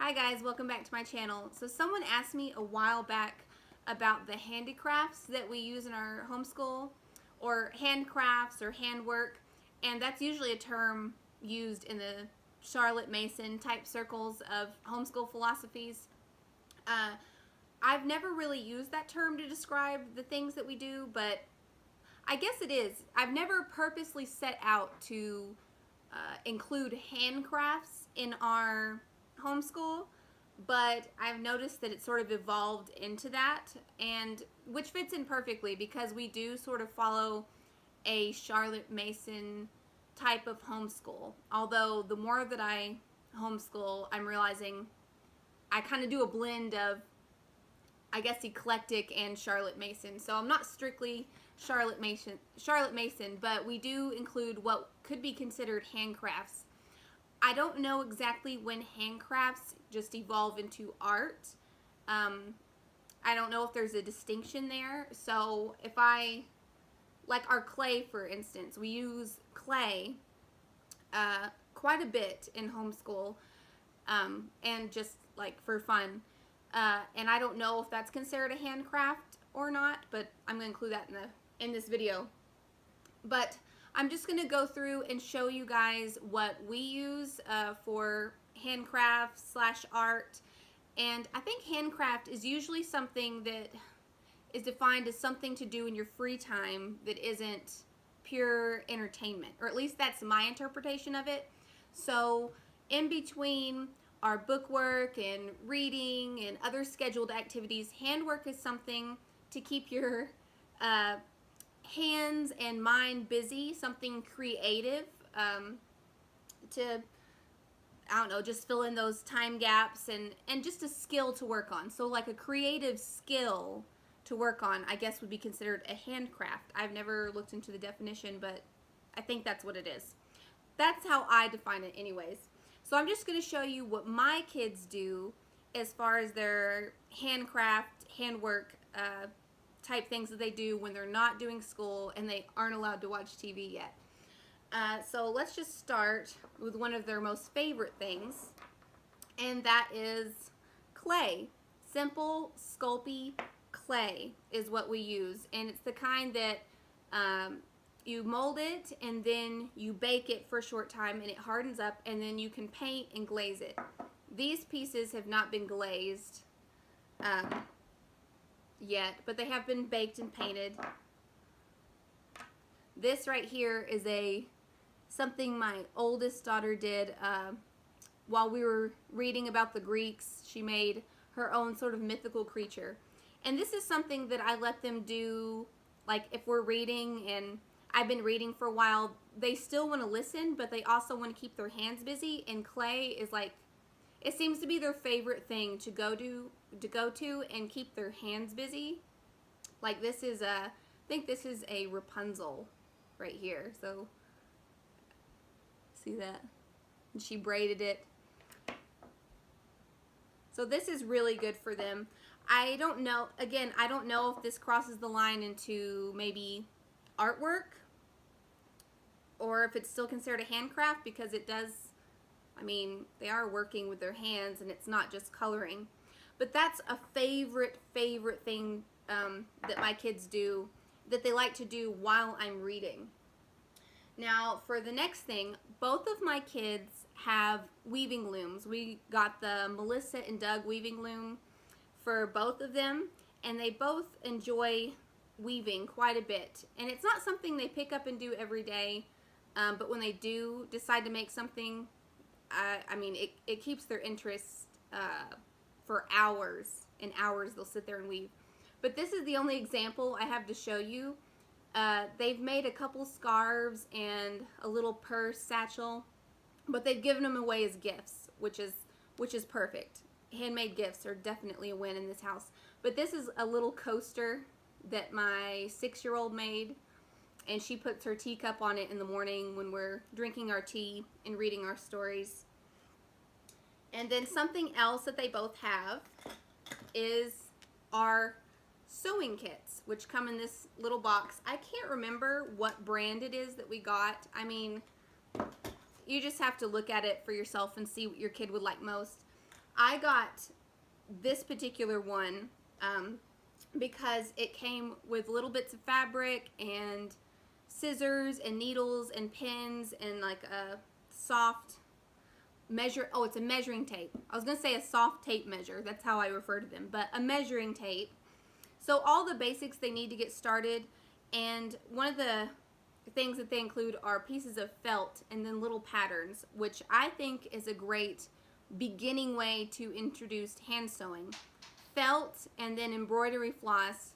Hi guys, welcome back to my channel. So someone asked me a while back about the handicrafts that we use in our homeschool, or handcrafts or handwork, and that's usually a term used in the Charlotte Mason type circles of homeschool philosophies. I've never really used that term to describe the things that we do, but I guess it is. I've never purposely set out to include handcrafts in our homeschool, but I've noticed that it sort of evolved into that, and which fits in perfectly because we do sort of follow a Charlotte Mason type of homeschool. Although the more that I homeschool, I'm realizing I kind of do a blend of, I guess, eclectic and Charlotte Mason. So I'm not strictly Charlotte Mason, but we do include what could be considered handcrafts. I don't know exactly when handcrafts just evolve into art. I don't know if there's a distinction there. So if like our clay, for instance, we use clay quite a bit in homeschool, and just like for fun. And I don't know if that's considered a handcraft or not, but I'm going to include that in this video. But I'm just going to go through and show you guys what we use for handcraft / art. And I think handcraft is usually something that is defined as something to do in your free time that isn't pure entertainment, or at least that's my interpretation of it. So in between our book work and reading and other scheduled activities, handwork is something to keep your hands and mind busy, something creative, to, I don't know, just fill in those time gaps, and just a skill to work on. So like a creative skill to work on, I guess, would be considered a handcraft. I've never looked into the definition, but I think that's what it is. That's how I define it anyways. So I'm just going to show you what my kids do as far as their handcraft, handwork type things that they do when they're not doing school and they aren't allowed to watch TV yet. So let's just start with one of their most favorite things, and that is clay. Simple, sculpey clay is what we use, and it's the kind that you mold it and then you bake it for a short time and it hardens up, and then you can paint and glaze it. These pieces have not been glazed yet, but they have been baked and painted. This right here is something my oldest daughter did while we were reading about the Greeks. She made her own sort of mythical creature. And this is something that I let them do, like if we're reading and I've been reading for a while, they still want to listen, but they also want to keep their hands busy, and clay is like, it seems to be their favorite thing to go to and keep their hands busy. Like this is I think this is a Rapunzel right here. So see that? And she braided it. So this is really good for them. I don't know, again, I don't know if this crosses the line into maybe artwork or if it's still considered a handcraft, because it does, I mean, they are working with their hands and it's not just coloring. But that's a favorite thing that my kids do, that they like to do while I'm reading. Now for the next thing, both of my kids have weaving looms. We got the Melissa and Doug weaving loom for both of them, and they both enjoy weaving quite a bit. And it's not something they pick up and do every day, but when they do decide to make something, I mean, it keeps their interest for hours and hours. They'll sit there and weave. But this is the only example I have to show you. They've made a couple scarves and a little purse satchel, but they've given them away as gifts, which is perfect. Handmade gifts are definitely a win in this house. But this is a little coaster that my 6-year-old made, and she puts her teacup on it in the morning when we're drinking our tea and reading our stories. And then something else that they both have is our sewing kits, which come in this little box. I can't remember what brand it is that we got. I mean, you just have to look at it for yourself and see what your kid would like most. I got this particular one because it came with little bits of fabric and scissors and needles and pins and like a soft it's a measuring tape. I was going to say a soft tape measure. That's how I refer to them, but a measuring tape. So all the basics they need to get started, and one of the things that they include are pieces of felt and then little patterns, which I think is a great beginning way to introduce hand sewing. Felt and then embroidery floss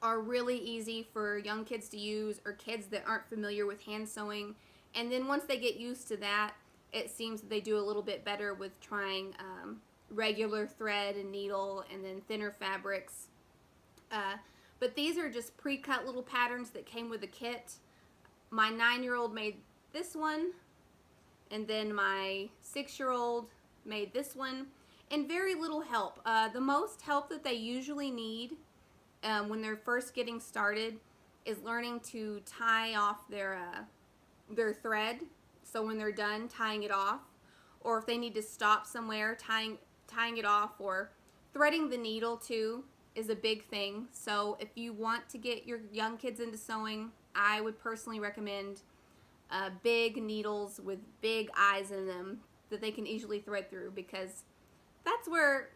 are really easy for young kids to use or kids that aren't familiar with hand sewing. And then once they get used to that, it seems that they do a little bit better with trying regular thread and needle and then thinner fabrics. But these are just pre-cut little patterns that came with a kit. My 9-year-old made this one, and then my 6-year-old made this one, and very little help. The most help that they usually need when they're first getting started is learning to tie off their thread. So when they're done tying it off, or if they need to stop somewhere, tying it off, or threading the needle too is a big thing. So if you want to get your young kids into sewing, I would personally recommend big needles with big eyes in them that they can easily thread through, because that's where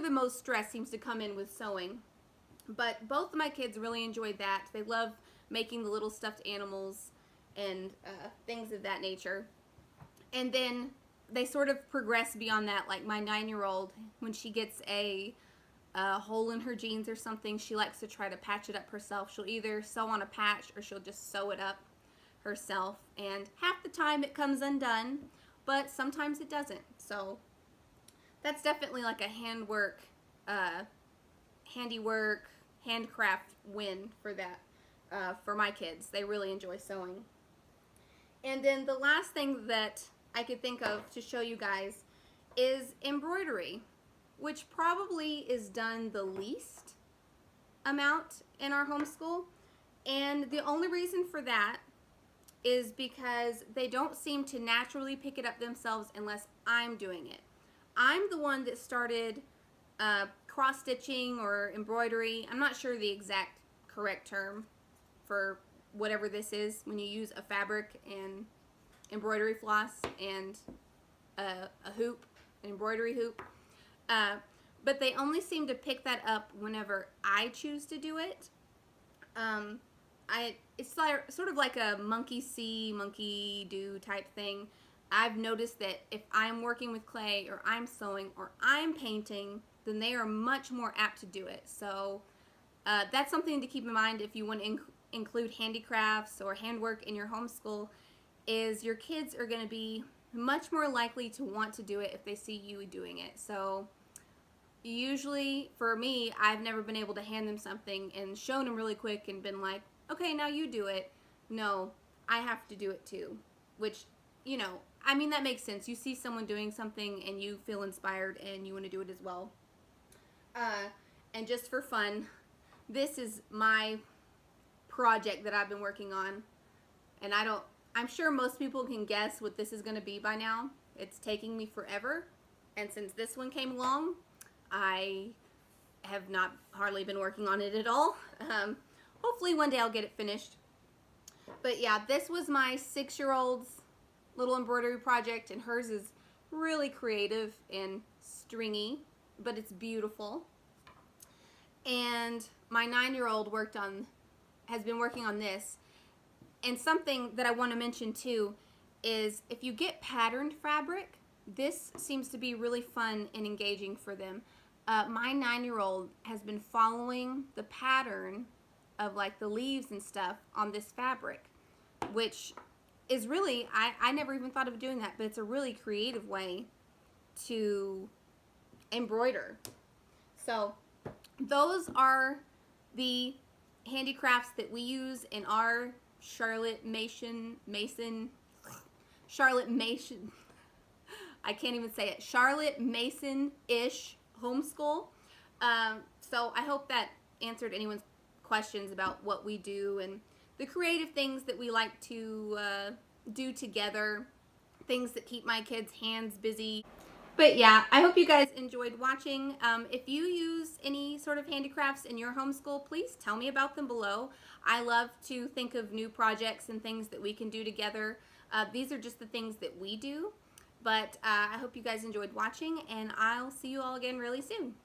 the most stress seems to come in with sewing. But both of my kids really enjoyed that. They love making the little stuffed animals and things of that nature. And then they sort of progress beyond that. Like my 9-year-old, when she gets a hole in her jeans or something, she likes to try to patch it up herself. She'll either sew on a patch or she'll just sew it up herself. And half the time it comes undone, but sometimes it doesn't. So that's definitely like a handiwork, handcraft win for that, for my kids. They really enjoy sewing. And then the last thing that I could think of to show you guys is embroidery, which probably is done the least amount in our homeschool. And the only reason for that is because they don't seem to naturally pick it up themselves unless I'm doing it. I'm the one that started cross-stitching or embroidery. I'm not sure the exact correct term for whatever this is when you use a fabric and embroidery floss and a hoop, an embroidery hoop. But they only seem to pick that up whenever I choose to do it. It's like, sort of like a monkey see, monkey do type thing. I've noticed that if I'm working with clay or I'm sewing or I'm painting, then they are much more apt to do it. So that's something to keep in mind if you want to include handicrafts or handwork in your homeschool, is your kids are going to be much more likely to want to do it if they see you doing it. So usually for me, I've never been able to hand them something and shown them really quick and been like, okay, now you do it. No, I have to do it too, which, you know, I mean, that makes sense. You see someone doing something and you feel inspired and you want to do it as well. And just for fun, this is my project that I've been working on, and I'm sure most people can guess what this is going to be by now. It's taking me forever, and since this one came along, I have not hardly been working on it at all. Hopefully one day I'll get it finished. But yeah, this was my 6-year-old's little embroidery project, and hers is really creative and stringy, but it's beautiful. And my 9-year-old has been working on this. And something that I want to mention too is if you get patterned fabric, this seems to be really fun and engaging for them. My 9-year-old has been following the pattern of like the leaves and stuff on this fabric, which is really, I never even thought of doing that, but it's a really creative way to embroider. So those are the handicrafts that we use in our Charlotte Mason, I can't even say it, Charlotte Mason-ish homeschool. So I hope that answered anyone's questions about what we do and the creative things that we like to do together, things that keep my kids' hands busy. But yeah, I hope you guys enjoyed watching. If you use any sort of handicrafts in your homeschool, please tell me about them below. I love to think of new projects and things that we can do together. These are just the things that we do. But I hope you guys enjoyed watching, and I'll see you all again really soon.